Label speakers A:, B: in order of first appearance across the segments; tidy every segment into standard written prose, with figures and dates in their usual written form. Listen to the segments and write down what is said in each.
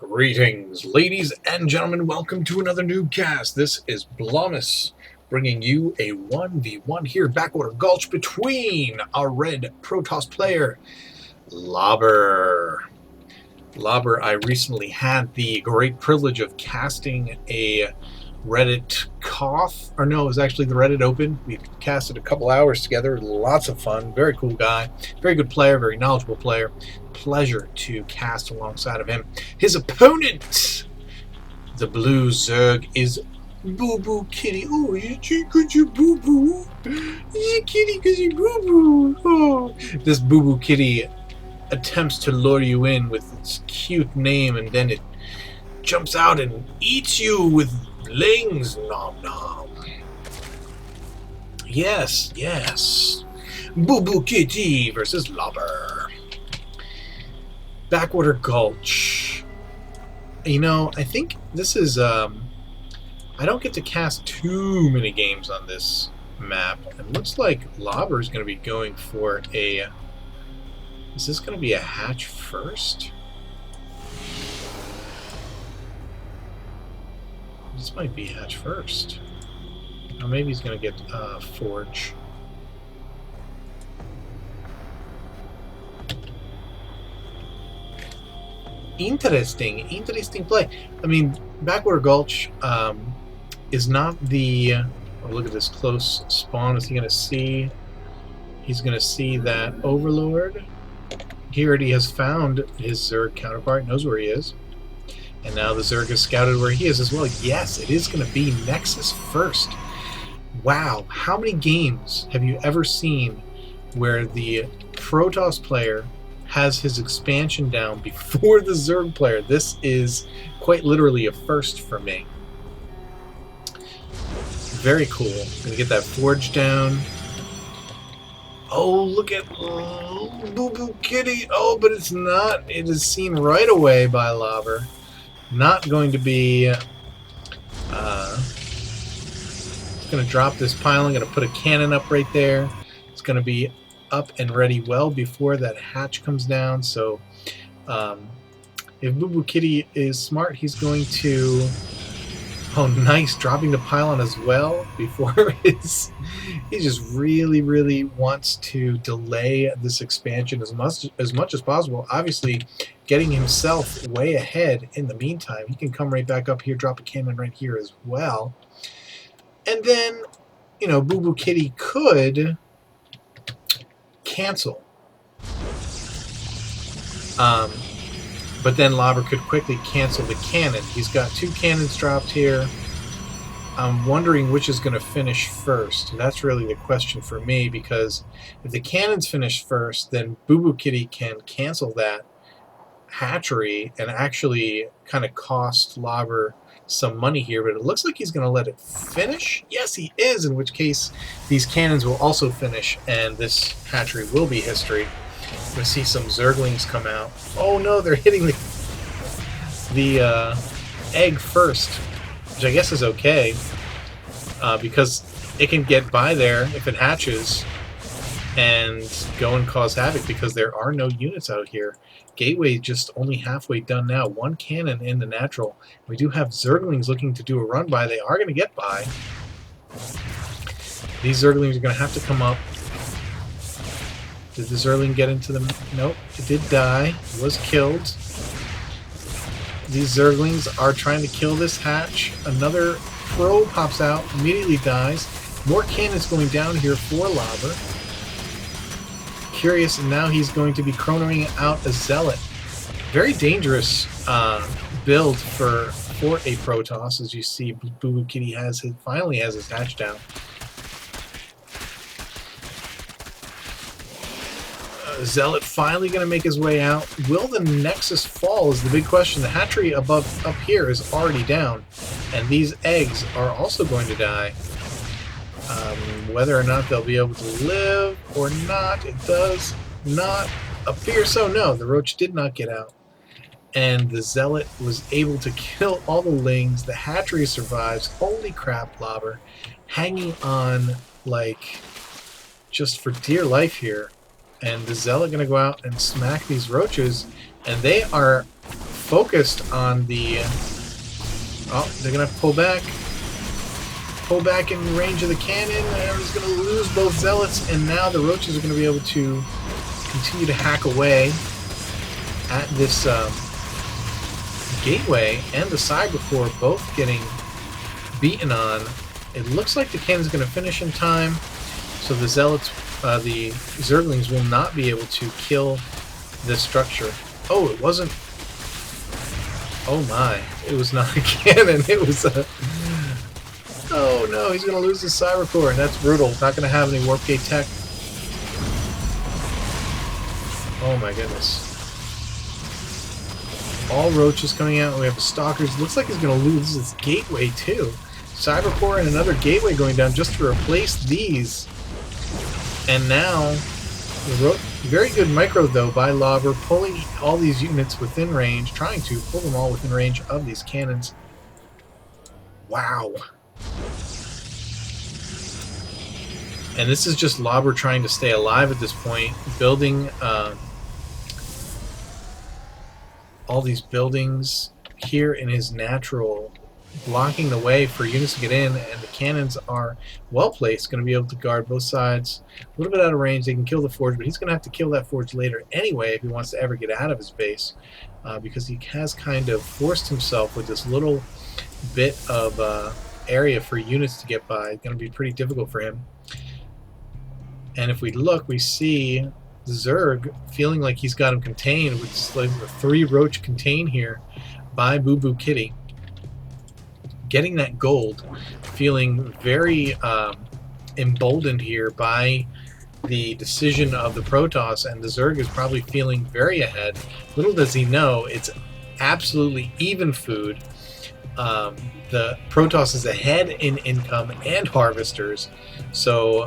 A: Greetings, ladies and gentlemen. Welcome to another NuubCast. This is Blomus bringing you a 1v1 here, Backwater Gulch, between our red Protoss player, Lobber. Lobber, I recently had the great privilege of casting a Reddit Koth, or no, it was actually the Reddit Open. We casted a couple hours together. Lots of fun. Very cool guy. Very good player. Very knowledgeable player. Pleasure to cast alongside of him. His opponent, the blue Zerg, is Boo Boo Kitty. Oh, you cheat because you Boo Boo. You kitty because you Boo Boo. Oh. This Boo Boo Kitty attempts to lure you in with its cute name, and then it jumps out and eats you with lings. Nom nom. Yes, yes. Boo Boo Kitty versus Lobber. Backwater Gulch. You know, I think this is, I don't get to cast too many games on this map. It looks like Lobber is going to be going for a... Is this going to be a hatch first? This might be hatch first. Or maybe he's going to get forge. Interesting play. I mean, Backwater Gulch is not the... Oh, look at this close spawn. Is he going to see... He's going to see that Overlord. He already has found his Zerg counterpart, knows where he is. And now the Zerg has scouted where he is as well. Yes, it is going to be Nexus first. Wow, how many games have you ever seen where the Protoss player has his expansion down before the Zerg player? This is quite literally a first for me. Very cool. Gonna get that forge down. Oh, look at Boo Boo Kitty. Oh, but it's not. It is seen right away by Lobber. Not going to be... going to drop this pile. I'm going to put a cannon up right there. It's going to be up and ready well before that hatch comes down. So if Boo Boo Kitty is smart, he's going to... Oh, nice. Dropping the pylon as well before his... He just really wants to delay this expansion as much as possible. Obviously, getting himself way ahead in the meantime. He can come right back up here, drop a cannon right here as well. And then, you know, Boo Boo Kitty could cancel. But then Lobber could quickly cancel the cannon. He's got two cannons dropped here. I'm wondering which is going to finish first. That's really the question for me, because if the cannons finish first, then Boo Boo Kitty can cancel that hatchery and actually kind of cost Lobber some money here. But it looks like he's going to let it finish. Yes, he is, in which case these cannons will also finish, and this hatchery will be history. We see some Zerglings come out. Oh no, they're hitting the egg first, which I guess is okay, because it can get by there if it hatches and go and cause havoc, because there are no units out here. Gateway just only halfway done now. One cannon in the natural. We do have Zerglings looking to do a run by. They are going to get by. These Zerglings are going to have to come up. Did the Zergling get into them? Nope, it did die. It was killed. These Zerglings are trying to kill this hatch. Another Pro pops out, immediately dies. More cannons going down here for Lobber. Curious, and now he's going to be chronoing out a Zealot. Very dangerous build for a Protoss, as you see. Boo Boo Kitty finally has his hatch down. Zealot finally going to make his way out. Will the Nexus fall is the big question. The hatchery up here is already down, and these eggs are also going to die. Whether or not they'll be able to live or not, it does not appear so. No, the Roach did not get out, and the Zealot was able to kill all the Lings. The hatchery survives. Holy crap, Lobber. Hanging on, like, just for dear life here. And the Zealot going to go out and smack these Roaches, and they are focused on the... Oh, they're going to pull back. Pull back in range of the cannon. Everyone's going to lose both zealots, and now the roaches are going to be able to continue to hack away at this gateway, and the cyber core both getting beaten on. It looks like the cannon's going to finish in time, so the zealots, the zerglings, will not be able to kill this structure. Oh, it wasn't. Oh my! It was not a cannon. It was a. Oh no! He's going to lose his cyber core, and that's brutal. Not going to have any warp gate tech. Oh my goodness! All roaches coming out. We have stalkers. Looks like he's going to lose his gateway too. Cyber core and another gateway going down just to replace these. And now, very good micro though by Lauber, pulling all these units within range, trying to pull them all within range of these cannons. Wow. And this is just Lauber trying to stay alive at this point, building all these buildings here in his natural, blocking the way for units to get in, and the cannons are well placed, going to be able to guard both sides. A little bit out of range, they can kill the forge, but he's going to have to kill that forge later anyway if he wants to ever get out of his base, because he has kind of forced himself with this little bit of area for units to get by. It's going to be pretty difficult for him. And if we look, we see Zerg feeling like he's got him contained, with like the 3 roach contain here by Boo Boo Kitty. Getting that gold, feeling very emboldened here by the decision of the Protoss, and the Zerg is probably feeling very ahead. Little does he know, it's absolutely even food. The Protoss is ahead in income and harvesters, so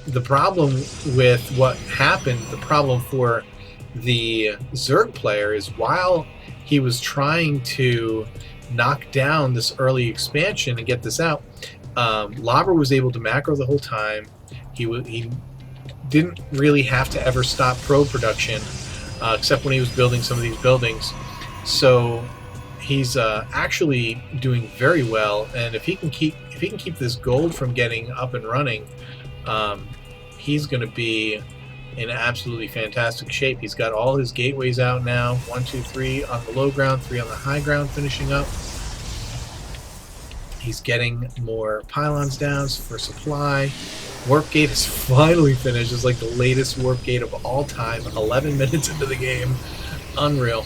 A: the problem with what happened, the problem for the Zerg player, is while he was trying to knock down this early expansion and get this out, Lauber was able to macro the whole time. He didn't really have to ever stop probe production, except when he was building some of these buildings. So he's actually doing very well, and if he can keep this gold from getting up and running, he's going to be in absolutely fantastic shape. He's got all his gateways out now. 1, 2, 3 on the low ground, 3 on the high ground, finishing up. He's getting more pylons down for supply. Warp gate is finally finished. It's like the latest warp gate of all time. 11 minutes into the game. Unreal.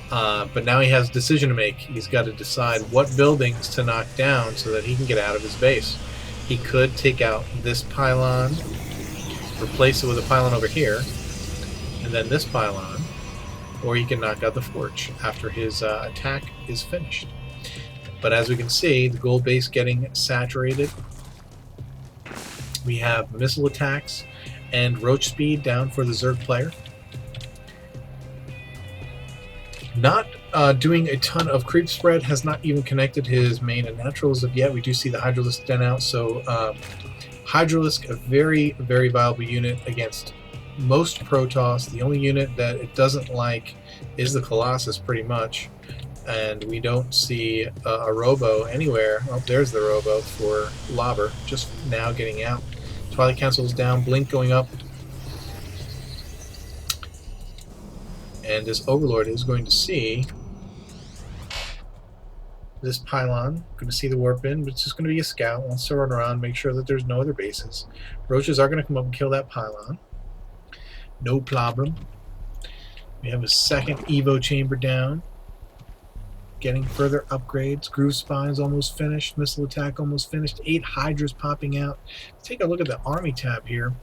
A: But now he has a decision to make. He's got to decide what buildings to knock down so that he can get out of his base. He could take out this pylon, replace it with a pylon over here, and then this pylon, or he can knock out the forge after his attack is finished. But as we can see, the gold base getting saturated. We have missile attacks and roach speed down for the Zerg player. Not doing a ton of creep spread, has not even connected his main and natural as of yet. We do see the Hydralisk done out, so Hydralisk, a very, very viable unit against most Protoss. The only unit that it doesn't like is the Colossus, pretty much. And we don't see a Robo anywhere. Oh, there's the Robo for Lauber, just now getting out. Twilight Council's down, Blink going up. And this Overlord is going to see this pylon, going to see the warp in, but it's just going to be a scout. Wants to run around, make sure that there's no other bases. Roaches are going to come up and kill that pylon. No problem. We have a second Evo chamber down. Getting further upgrades. Groove Spine's almost finished. Missile attack almost finished. 8 Hydras popping out. Let's take a look at the army tab here.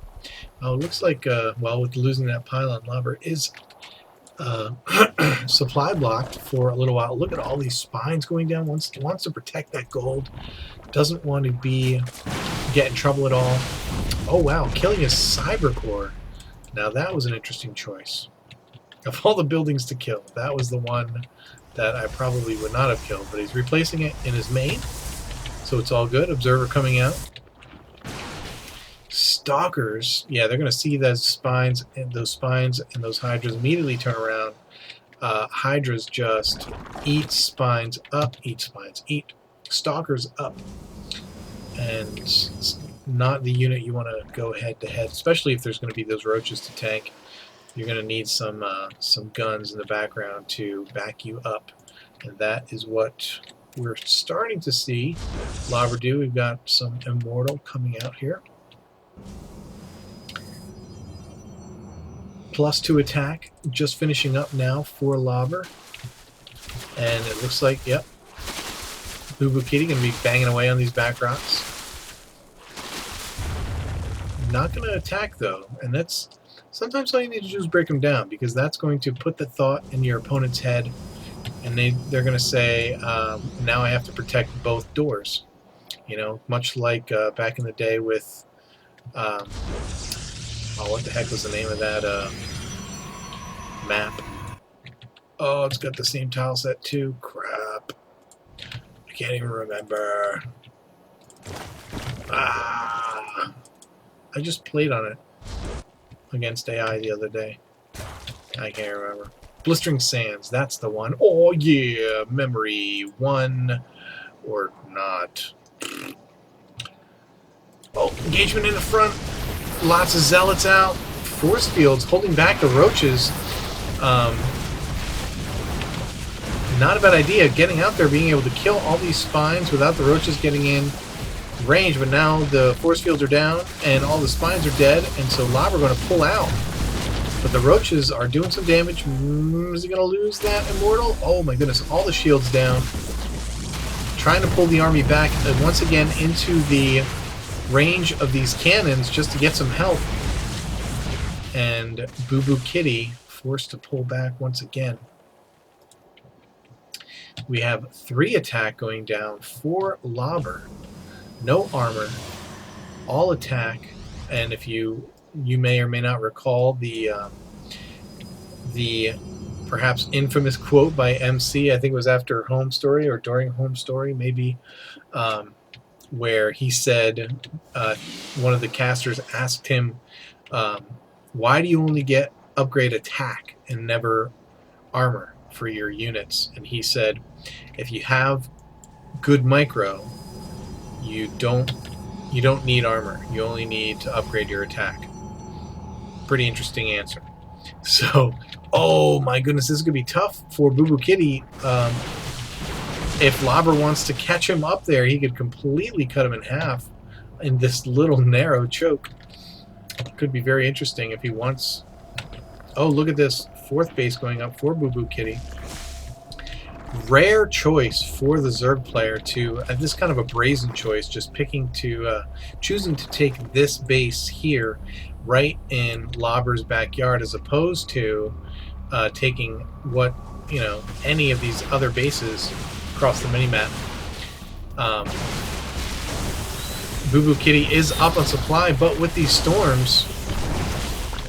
A: It looks like, well, with losing that pylon, Lauber is supply blocked for a little while. Look at all these spines going down. Wants to protect that gold. Doesn't want to get in trouble at all. Oh wow, killing his cyber core. Now that was an interesting choice. Of all the buildings to kill, that was the one that I probably would not have killed. But he's replacing it in his main, so it's all good. Observer coming out. Stalkers, yeah, they're going to see those spines and those hydras immediately turn around. Hydras just eat spines up, eat stalkers up. And it's not the unit you want to go head to head, especially if there's going to be those roaches to tank. You're going to need some guns in the background to back you up. And that is what we're starting to see Lobber do. We've got some Immortal coming out here. +2 attack, just finishing up now for Lobber. And it looks like, yep, Boo Boo Kitty going to be banging away on these back rocks. Not going to attack though, and that's sometimes all you need to do is break them down, because that's going to put the thought in your opponent's head, and they're going to say, now I have to protect both doors. You know, much like back in the day with, oh, what the heck was the name of that map? Oh, it's got the same tile set too. Crap. I can't even remember. Ah. I just played on it against AI the other day. I can't remember. Blistering Sands, that's the one. Oh yeah, memory 1 or not. Oh, engagement in the front. Lots of zealots out. Force fields holding back the roaches. Not a bad idea. Getting out there, being able to kill all these spines without the roaches getting in range, but now the force fields are down and all the spines are dead, and so Lobber going to pull out. But the roaches are doing some damage. Is he going to lose that Immortal? Oh my goodness, all the shields down. Trying to pull the army back once again into the range of these cannons just to get some help. And Boo Boo Kitty forced to pull back once again. We have 3 attack going down for Lobber. No armor, all attack, and if you may or may not recall the perhaps infamous quote by MC, I think it was after Home Story or during Home Story, maybe, where he said, one of the casters asked him, why do you only get upgrade attack and never armor for your units? And he said, if you have good micro, you don't need armor. You only need to upgrade your attack. Pretty interesting answer. So, oh my goodness, this is gonna be tough for Boo Boo Kitty. If Lobber wants to catch him up there, he could completely cut him in half in this little narrow choke. Could be very interesting if he wants. Oh, look at this 4th base going up for Boo Boo Kitty. Rare choice for the Zerg player to this kind of a brazen choice, just picking to choosing to take this base here right in Lobber's backyard, as opposed to taking what, you know, any of these other bases across the minimap. Boo Boo Kitty is up on supply, but with these storms,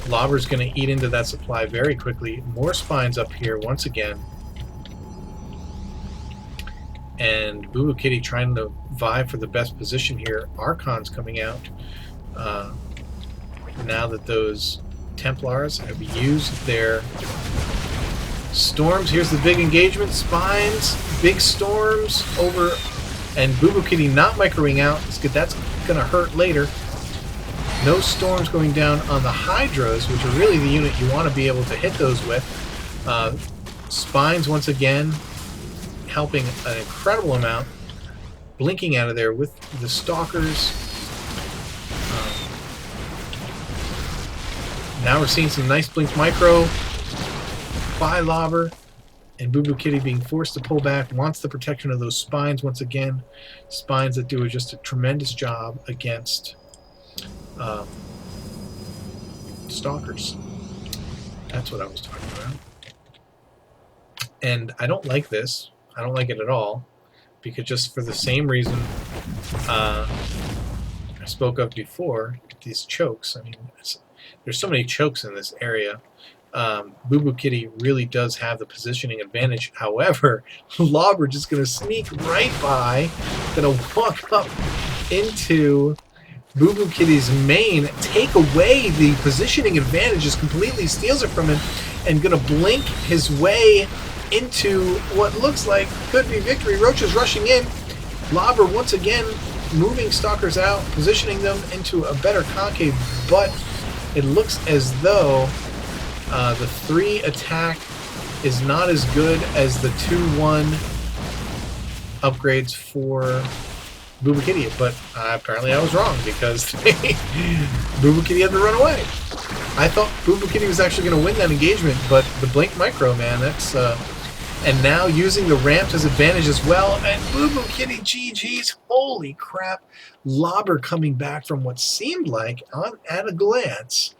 A: Lobber's going to eat into that supply very quickly. More spines up here once again. And Boo Boo Kitty trying to vie for the best position here. Archon's coming out. Now that those Templars have used their storms. Here's the big engagement. Spines, big storms over, and Boo Boo Kitty not microing out. That's going to hurt later. No storms going down on the Hydras, which are really the unit you want to be able to hit those with. Spines once again helping an incredible amount, blinking out of there with the Stalkers. Now we're seeing some nice blink micro by Lobber, and Boo Boo Kitty being forced to pull back, wants the protection of those spines once again. Spines that do just a tremendous job against Stalkers. That's what I was talking about. And I don't like this. I don't like it at all, because just for the same reason I spoke of before, these chokes. I mean, there's so many chokes in this area. Boo Boo Kitty really does have the positioning advantage. However, Lobber just going to sneak right by, going to walk up into Boo Boo Kitty's main, take away the positioning advantage, just completely steals it from him, and gonna blink his way into what looks like could be victory. Roach is rushing in. Lobber once again moving stalkers out, positioning them into a better concave, but it looks as though the 3 attack is not as good as the 2-1 upgrades for Booba Kitty, but apparently I was wrong because Booba Kitty had to run away. I thought Booba Kitty was actually going to win that engagement, but the Blink Micro, man, that's... and now using the ramp to his advantage as well, and Booba Kitty GG's, holy crap. Lobber coming back from what seemed like, at a glance,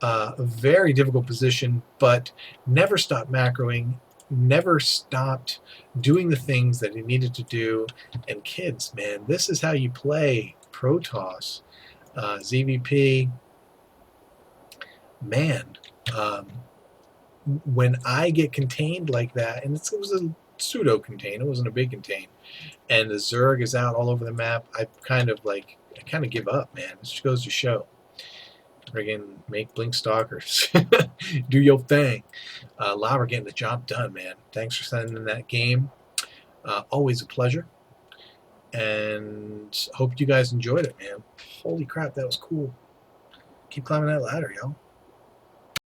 A: a very difficult position, but never stopped macroing, never stopped doing the things that he needed to do. And kids, man, this is how you play Protoss. ZVP, man, when I get contained like that, and it was a pseudo contain, it wasn't a big contain, and the Zerg is out all over the map, I kind of give up, man. It just goes to show. Friggin' make Blink Stalkers. Do your thing. Lobber getting the job done, man. Thanks for sending in that game. Always a pleasure. And hope you guys enjoyed it, man. Holy crap, that was cool. Keep climbing that ladder, yo.